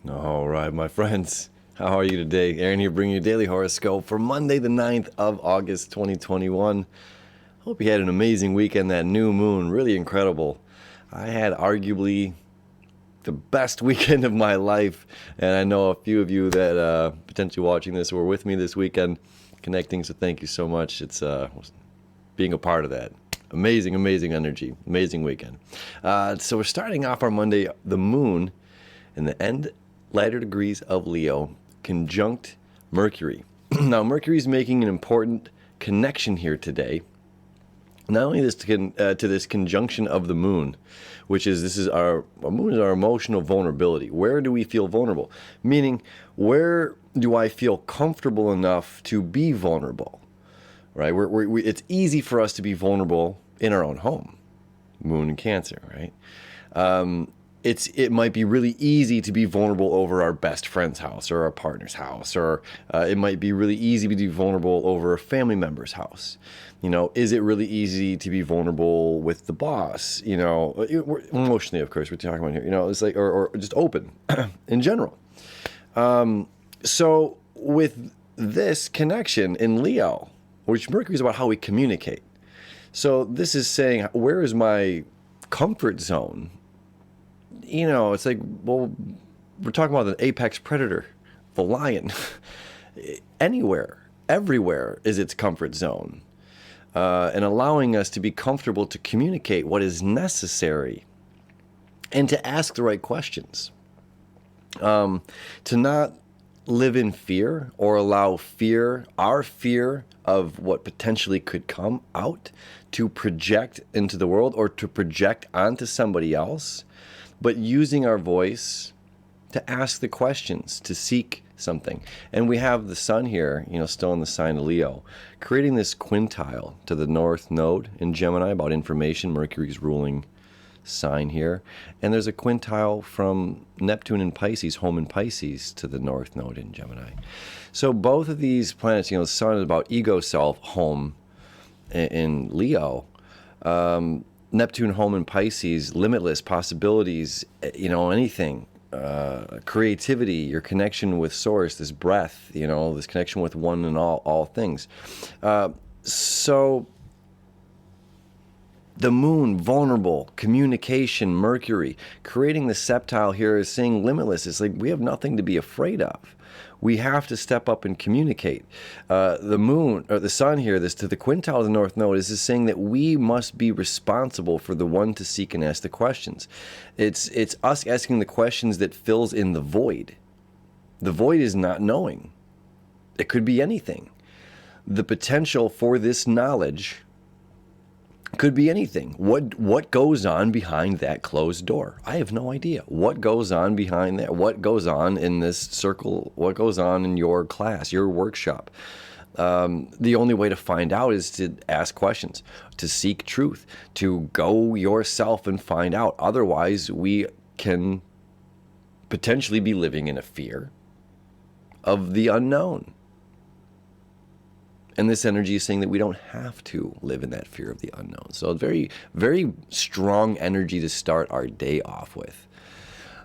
All right, my friends. How are you today? Aaron here bringing you a daily horoscope for Monday, the 9th of August, 2021. Hope you had an amazing weekend. That new moon, really incredible. I had arguably the best weekend of my life, and I know a few of you that potentially watching this were with me this weekend connecting, so thank you so much. It's being a part of that. Amazing, amazing energy. Amazing weekend. So we're starting off our Monday, the moon in the end lighter degrees of Leo, conjunct Mercury. Now, Mercury is making an important connection here today. Not only to this conjunction of the moon, which is our moon is our emotional vulnerability. Where do we feel vulnerable? Meaning, where do I feel comfortable enough to be vulnerable? Right? It's easy for us to be vulnerable in our own home. Moon in Cancer, right? It might be really easy to be vulnerable over our best friend's house or our partner's house, or it might be really easy to be vulnerable over a family member's house. Is it really easy to be vulnerable with the boss? Emotionally, of course, we're talking about here. It's like, or just open in general. So with this connection in Leo, which Mercury is about how we communicate. So this is saying, where is my comfort zone? It's like, well, we're talking about the apex predator, the lion. Anywhere, everywhere is its comfort zone. And allowing us to be comfortable to communicate what is necessary and to ask the right questions. To not live in fear or allow our fear of what potentially could come out to project into the world or to project onto somebody else, but using our voice to ask the questions, to seek something. And we have the sun here, still in the sign of Leo, creating this quintile to the north node in Gemini about information. Mercury's ruling sign here. And there's a quintile from Neptune in Pisces, home in Pisces, to the north node in Gemini. So both of these planets, the sun is about ego self, home in Leo. Neptune home in Pisces, limitless possibilities, anything, creativity, your connection with source, this breath, this connection with one and all things. So the moon, vulnerable, communication, Mercury, creating the septile here is saying limitless. It's like we have nothing to be afraid of. We have to step up and communicate. The moon, or the sun here, this to the quintile of the north node, is saying that we must be responsible for the one to seek and ask the questions. It's us asking the questions that fills in the void. The void is not knowing. It could be anything. The potential for this knowledge could be anything. What goes on behind that closed door? I have no idea. What goes on behind that? What goes on in this circle? What goes on in your class, your workshop? The only way to find out is to ask questions, to seek truth, to go yourself and find out. Otherwise, we can potentially be living in a fear of the unknown. And this energy is saying that we don't have to live in that fear of the unknown. So very, very strong energy to start our day off with.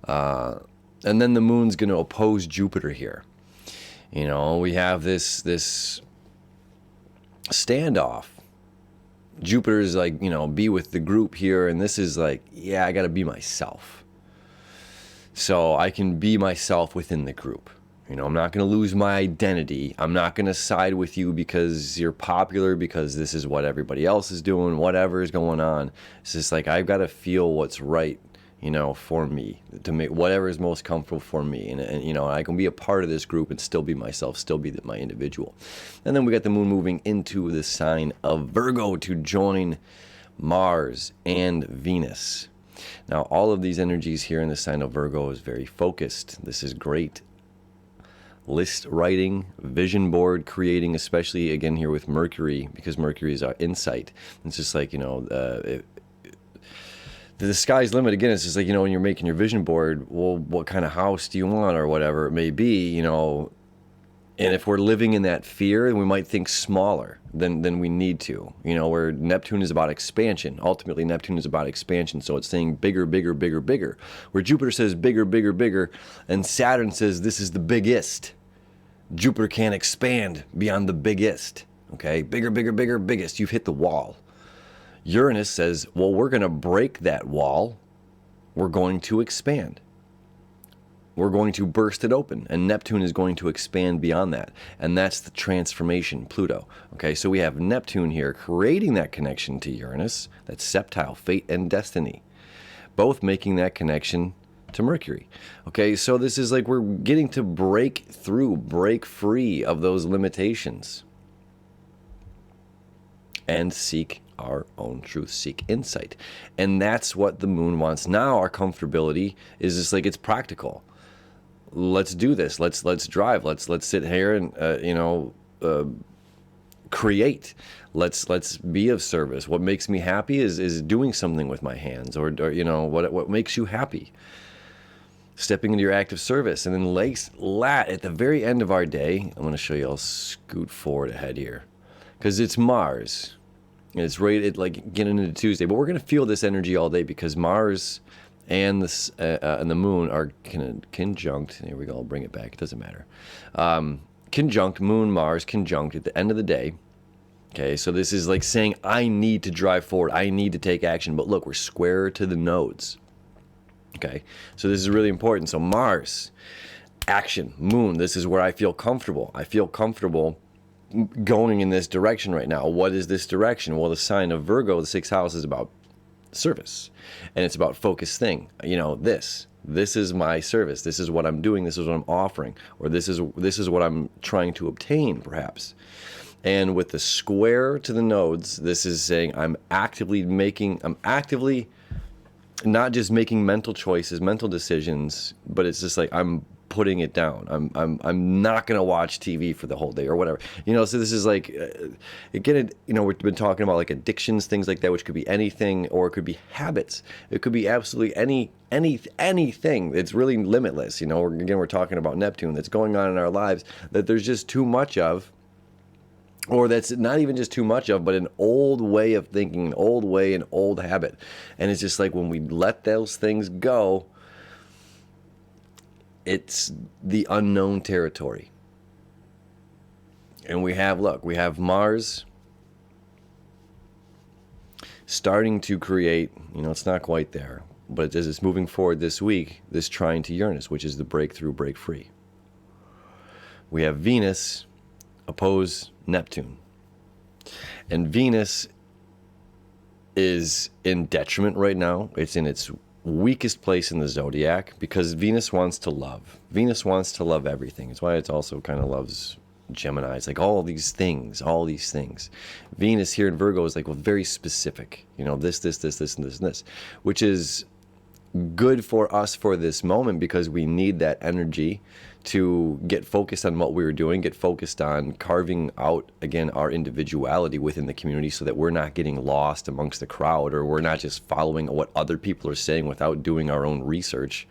And then the moon's going to oppose Jupiter here. We have this standoff. Jupiter is like, be with the group here. And this is like, I got to be myself. So I can be myself within the group. I'm not going to lose my identity. I'm not going to side with you because you're popular, because this is what everybody else is doing, whatever is going on. It's just like, I've got to feel what's right, for me, to make whatever is most comfortable for me. And I can be a part of this group and still be myself, still be my individual. And then we got the moon moving into the sign of Virgo to join Mars and Venus. Now, all of these energies here in the sign of Virgo is very focused. This is great. List writing, vision board creating, especially again here with Mercury, because Mercury is our insight. It's just like, the sky's limit. Again, it's just like, when you're making your vision board, well, what kind of house do you want or whatever it may be, And if we're living in that fear, then we might think smaller than we need to. You know, where Neptune is about expansion. Ultimately, Neptune is about expansion. So it's saying bigger, bigger, bigger, bigger. Where Jupiter says bigger, bigger, bigger, and Saturn says this is the biggest. Jupiter can't expand beyond the biggest. Okay? Bigger, bigger, bigger, biggest. You've hit the wall. Uranus says, well, we're going to break that wall. We're going to expand. We're going to burst it open, and Neptune is going to expand beyond that. And that's the transformation, Pluto. Okay, so we have Neptune here creating that connection to Uranus, that's septile, fate and destiny, both making that connection to Mercury. Okay, so this is like we're getting to break through, break free of those limitations and seek our own truth, seek insight. And that's what the moon wants. Now our comfortability is just like, it's practical. Let's do this. Let's drive. Let's sit here and create. Let's be of service. What makes me happy is doing something with my hands, or what makes you happy. Stepping into your active service, and then at the very end of our day, I'm going to show you. I'll scoot forward ahead here, because it's Mars, and it's rated like getting into Tuesday. But we're going to feel this energy all day because Mars and the moon are conjunct. Here we go. I'll bring it back. It doesn't matter. Conjunct, moon, Mars, conjunct at the end of the day. Okay, so this is like saying, I need to drive forward. I need to take action. But look, we're square to the nodes. Okay, so this is really important. So Mars, action, moon, this is where I feel comfortable. I feel comfortable going in this direction right now. What is this direction? Well, the sign of Virgo, the sixth house, is about service, and it's about focused thing. This is my service. This is what I'm doing. This is what I'm offering, or this is what I'm trying to obtain, perhaps. And with the square to the nodes, this is saying I'm actively not just making mental choices, mental decisions, but it's just like I'm putting it down. I'm not going to watch TV for the whole day or whatever. So this is like, again, we've been talking about like addictions, things like that, which could be anything, or it could be habits. It could be absolutely anything. It's really limitless. We're talking about Neptune that's going on in our lives that there's just too much of, or that's not even just too much of, but an old way of thinking, an old way, an old habit. And it's just like when we let those things go, it's the unknown territory. And we have Mars starting to create, it's not quite there, but as it's moving forward this week, this trine to Uranus, which is the breakthrough, break free. We have Venus oppose Neptune. And Venus is in detriment right now. It's in its weakest place in the zodiac because Venus wants to love. Venus wants to love everything. It's why it also kind of loves Gemini. It's like all these things. Venus here in Virgo is like, well, very specific. This, and this, which is good for us for this moment because we need that energy to get focused on what we were doing, get focused on carving out, again, our individuality within the community so that we're not getting lost amongst the crowd, or we're not just following what other people are saying without doing our own research.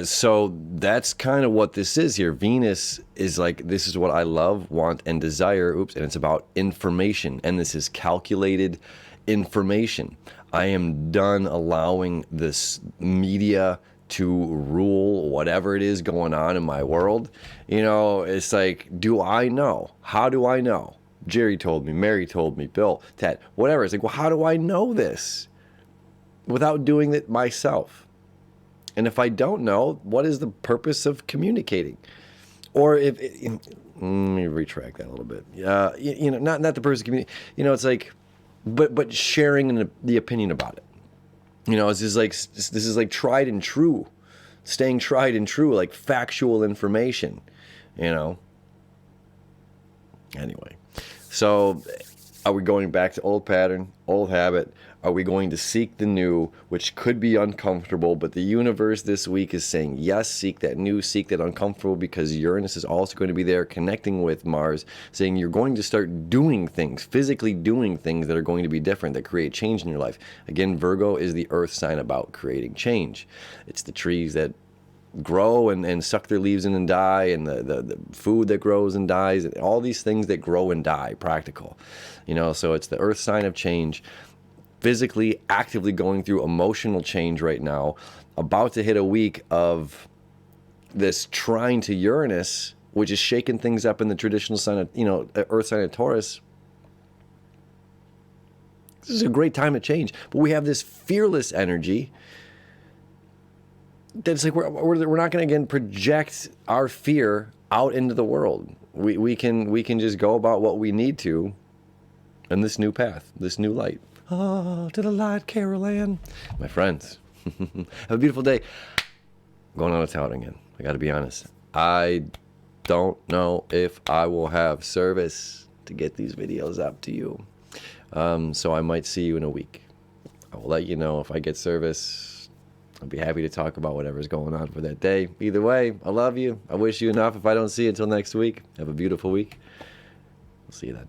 So that's kind of what this is here. Venus is like, this is what I love, want, and desire. And it's about information. And this is calculated information. I am done allowing this media to rule whatever it is going on in my world. It's like, do I know? How do I know? Jerry told me, Mary told me, Bill, Ted, whatever. It's like, well, how do I know this without doing it myself? And if I don't know, what is the purpose of communicating? Or let me retract that a little bit. Not the purpose of communicating. It's like, but sharing the opinion about it. This is like tried and true, staying tried and true, like factual information, Anyway, so are we going back to old pattern, old habit? Are we going to seek the new, which could be uncomfortable, but the universe this week is saying, yes, seek that new, seek that uncomfortable, because Uranus is also going to be there connecting with Mars, saying you're going to start doing things, physically doing things that are going to be different, that create change in your life. Again, Virgo is the earth sign about creating change. It's the trees that grow and suck their leaves in and die, and the food that grows and dies, and all these things that grow and die, practical. So it's the earth sign of change, physically, actively going through emotional change right now, about to hit a week of this trine to Uranus, which is shaking things up in the traditional sign of, earth sign of Taurus. This is a great time to change. But we have this fearless energy that's like we're not going to, again, project our fear out into the world. We can just go about what we need to in this new path, this new light. Oh, to the light, Carol Ann. My friends, have a beautiful day. I'm going out of town again. I got to be honest. I don't know if I will have service to get these videos up to you. So I might see you in a week. I will let you know if I get service. I'll be happy to talk about whatever's going on for that day. Either way, I love you. I wish you enough if I don't see you until next week. Have a beautiful week. We'll see you then.